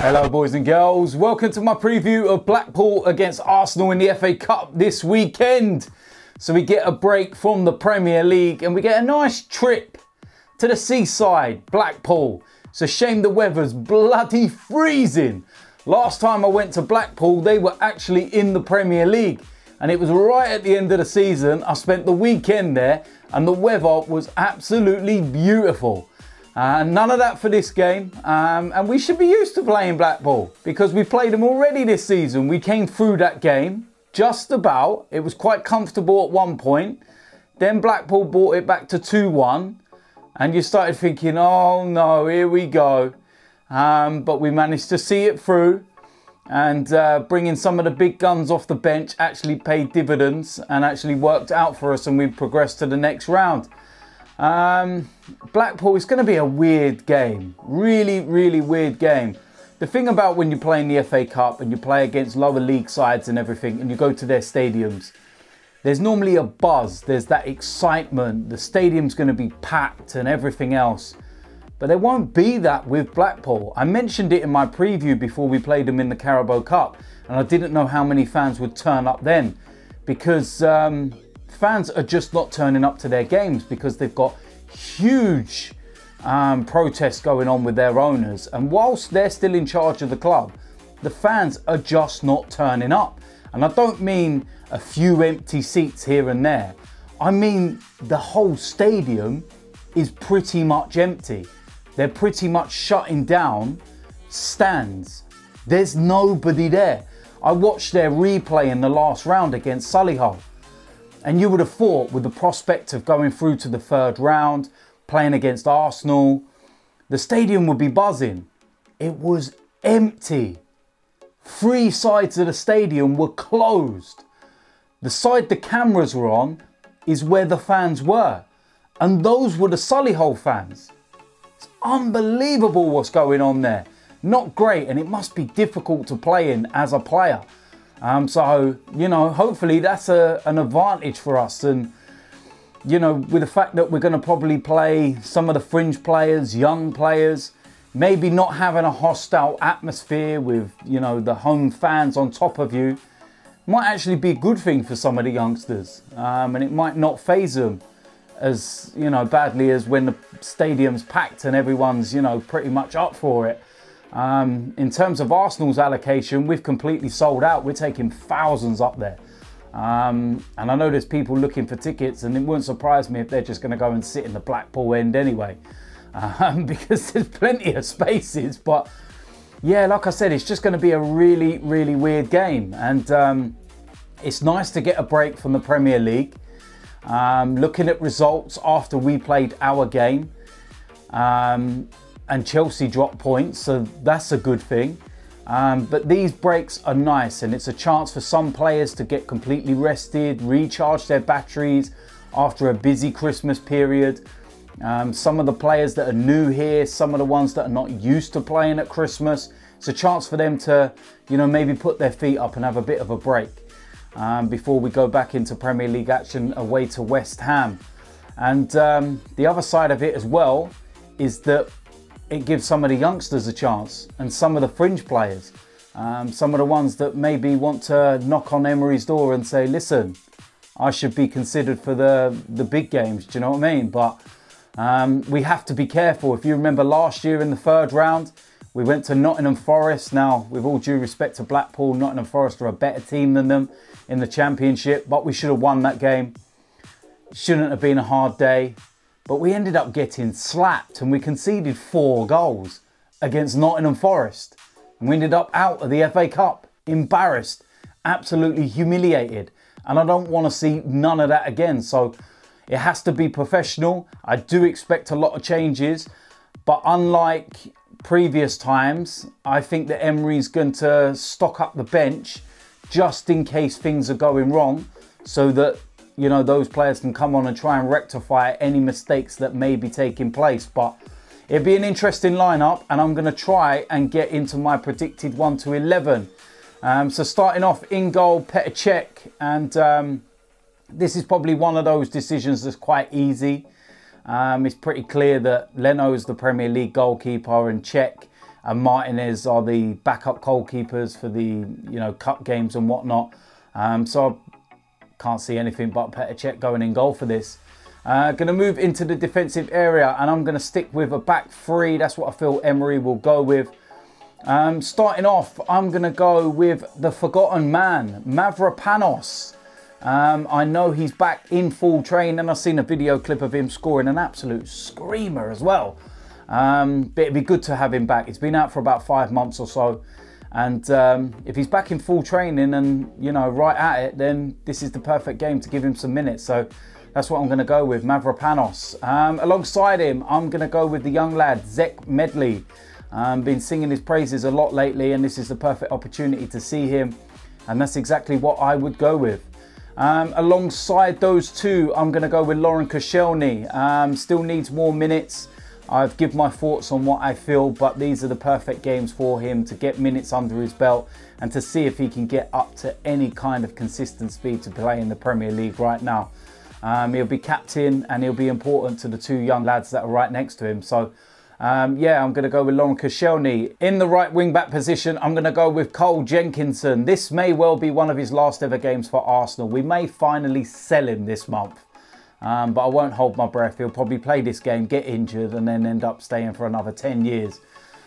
Hello boys and girls, welcome to my preview of Blackpool against Arsenal in the FA Cup this weekend. So we get a break from the Premier League and we get a nice trip to the seaside, Blackpool. It's a shame the weather's bloody freezing. Last time I went to Blackpool, they were actually in the Premier League and it was right at the end of the season. I spent the weekend there and the weather was absolutely beautiful. None of that for this game, and we should be used to playing Blackpool because we played them already this season. We came through that game just about. It was quite comfortable at one point. Then Blackpool brought it back to 2-1 and you started thinking, oh no, here we go. But we managed to see it through, and bringing some of the big guns off the bench actually paid dividends and actually worked out for us, and we progressed to the next round. Blackpool is going to be a weird game. Really weird game. The thing about when you play in the FA Cup and you play against lower league sides and everything and you go to their stadiums, there's normally a buzz. There's that excitement. The stadium's going to be packed and everything else. But there won't be that with Blackpool. I mentioned it in my preview before we played them in the Carabao Cup, and I didn't know how many fans would turn up then because fans are just not turning up to their games because they've got huge protests going on with their owners. And whilst they're still in charge of the club, the fans are just not turning up. And I don't mean a few empty seats here and there. I mean the whole stadium is pretty much empty. They're pretty much shutting down stands. There's nobody there. I watched their replay in the last round against Solihull. And you would have thought with the prospect of going through to the third round, playing against Arsenal, the stadium would be buzzing. It was empty. 3 sides of the stadium were closed. The side the cameras were on is where the fans were. And those were the Solihull fans. It's unbelievable what's going on there. Not great, and it must be difficult to play in as a player. So, you know, hopefully that's an advantage for us. And, you know, with the fact that we're going to probably play some of the fringe players, young players, maybe not having a hostile atmosphere with, you know, the home fans on top of you, might actually be a good thing for some of the youngsters. And it might not faze them as, you know, badly as when the stadium's packed and everyone's, you know, pretty much up for it. In terms of Arsenal's allocation, we've completely sold out. We're taking thousands up there. And I know there's people looking for tickets, and it wouldn't surprise me if they're just going to go and sit in the Blackpool end anyway. Because there's plenty of spaces. But yeah, like I said, it's just going to be a really weird game. And it's nice to get a break from the Premier League. Looking at results after we played our game. And Chelsea dropped points, so that's a good thing. But these breaks are nice, and it's a chance for some players to get completely rested, recharge their batteries after a busy Christmas period. Some of the players that are new here, some of the ones that are not used to playing at Christmas, it's a chance for them to, you know, maybe put their feet up and have a bit of a break before we go back into Premier League action away to West Ham. And the other side of it as well is that it gives some of the youngsters a chance, and some of the fringe players, some of the ones that maybe want to knock on Emery's door and say, listen, I should be considered for the big games, do you know what I mean? But we have to be careful. If you remember last year in the third round, we went to Nottingham Forest. Now, with all due respect to Blackpool, Nottingham Forest are a better team than them in the Championship, but we should have won that game. It shouldn't have been a hard day. But we ended up getting slapped and we conceded 4 goals against Nottingham Forest. And we ended up out of the FA Cup, embarrassed, absolutely humiliated. And I don't want to see none of that again. So it has to be professional. I do expect a lot of changes. But unlike previous times, I think that Emery's going to stock up the bench just in case things are going wrong, so that, you know, those players can come on and try and rectify any mistakes that may be taking place. But it'd be an interesting lineup, and I'm going to try and get into my predicted 1 to 11. So starting off in goal, Cech, and this is probably one of those decisions that's quite easy. It's pretty clear that Leno is the Premier League goalkeeper and Cech and Martinez are the backup goalkeepers for the cup games and whatnot. So I can't see anything but Petr Cech going in goal for this. Going to move into the defensive area, and I'm going to stick with a back three. That's what I feel Emery will go with. Starting off, I'm going to go with the forgotten man, Mavropanos. I know he's back in full train, and I've seen a video clip of him scoring an absolute screamer as well. But it'd be good to have him back. He's been out for about 5 months or so. And if he's back in full training and, right at it, then this is the perfect game to give him some minutes. So that's what I'm going to go with, Mavropanos. Alongside him, I'm going to go with the young lad, Cech Medley. Been singing his praises a lot lately, and this is the perfect opportunity to see him. And that's exactly what I would go with. Alongside those two, I'm going to go with Koscielny. Still needs more minutes. I've given my thoughts on what I feel, but these are the perfect games for him to get minutes under his belt and to see if he can get up to any kind of consistent speed to play in the Premier League right now. He'll be captain and he'll be important to the two young lads that are right next to him. So, yeah, I'm going to go with Koscielny. In the right wing-back position, I'm going to go with Cole Jenkinson. This may well be one of his last ever games for Arsenal. We may finally sell him this month. But I won't hold my breath. He'll probably play this game, get injured, and then end up staying for another 10 years.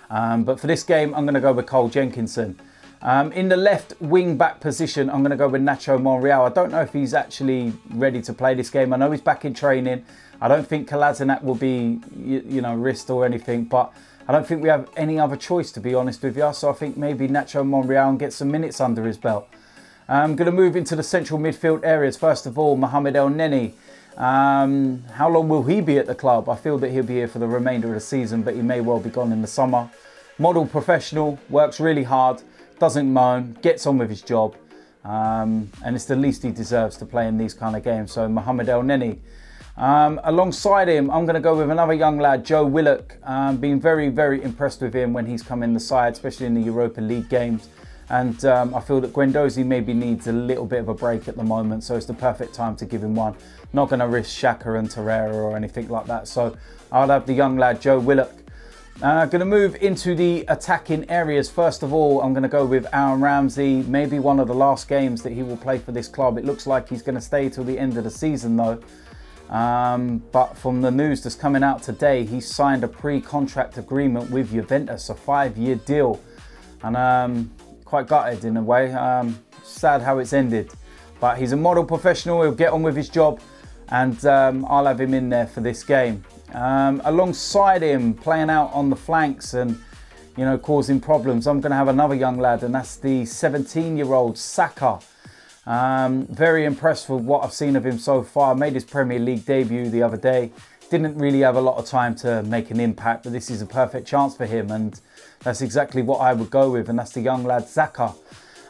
But for this game, I'm going to go with Cole Jenkinson. In the left wing-back position, I'm going to go with Nacho Monreal. I don't know if he's actually ready to play this game. I know he's back in training. I don't think Kolasinac will be, risked or anything. But I don't think we have any other choice, to be honest with you. So I think maybe Nacho Monreal and get some minutes under his belt. I'm going to move into the central midfield areas. First of all, Mohamed El Neni. How long will he be at the club? I feel that he'll be here for the remainder of the season, but he may well be gone in the summer. Model professional, works really hard, doesn't moan, gets on with his job, and it's the least he deserves to play in these kind of games. So Mohamed El Neni. Alongside him, I'm going to go with another young lad, Joe Willock. Been very, very impressed with him when he's come in the side, especially in the Europa League games. And I feel that Guendouzi maybe needs a little bit of a break at the moment, so it's the perfect time to give him one. Not going to risk Xhaka and Torreira or anything like that, so I'll have the young lad Joe Willock. Going to move into the attacking areas. First of all, I'm going to go with Aaron Ramsey. Maybe one of the last games that he will play for this club. It looks like he's going to stay till the end of the season though. But from the news that's coming out today, he's signed a pre-contract agreement with Juventus, a 5-year deal. And quite gutted in a way. Sad how it's ended. But he's a model professional. He'll get on with his job. And I'll have him in there for this game. Alongside him, playing out on the flanks and, causing problems, I'm going to have another young lad, and that's the 17-year-old Xhaka. Very impressed with what I've seen of him so far. Made his Premier League debut the other day. Didn't really have a lot of time to make an impact, but this is a perfect chance for him, and that's exactly what I would go with, and that's the young lad Xhaka.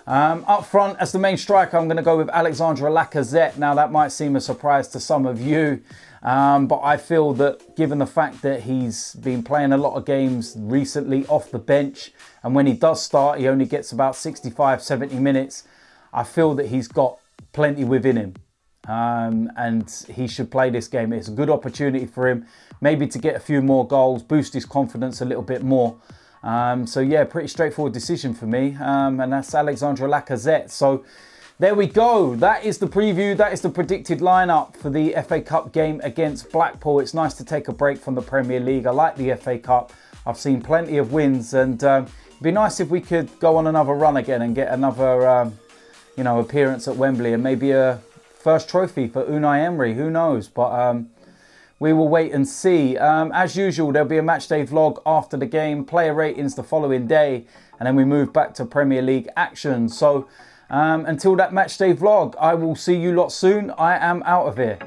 Up front, as the main striker, I'm going to go with Alexandre Lacazette. Now, that might seem a surprise to some of you, but I feel that given the fact that he's been playing a lot of games recently off the bench, and when he does start, he only gets about 65, 70 minutes, I feel that he's got plenty within him. And he should play this game. It's a good opportunity for him, maybe to get a few more goals, boost his confidence a little bit more. So yeah, pretty straightforward decision for me, and that's Alexandre Lacazette. So there we go. That is the preview. That is the predicted lineup for the FA Cup game against Blackpool. It's nice to take a break from the Premier League. I like the FA Cup. I've seen plenty of wins, and it'd be nice if we could go on another run again and get another, appearance at Wembley, and maybe a first trophy for Unai Emery. Who knows? But we will wait and see. As usual, there'll be a matchday vlog after the game, player ratings the following day, and then we move back to Premier League action. So until that matchday vlog, I will see you lot soon. I am out of here.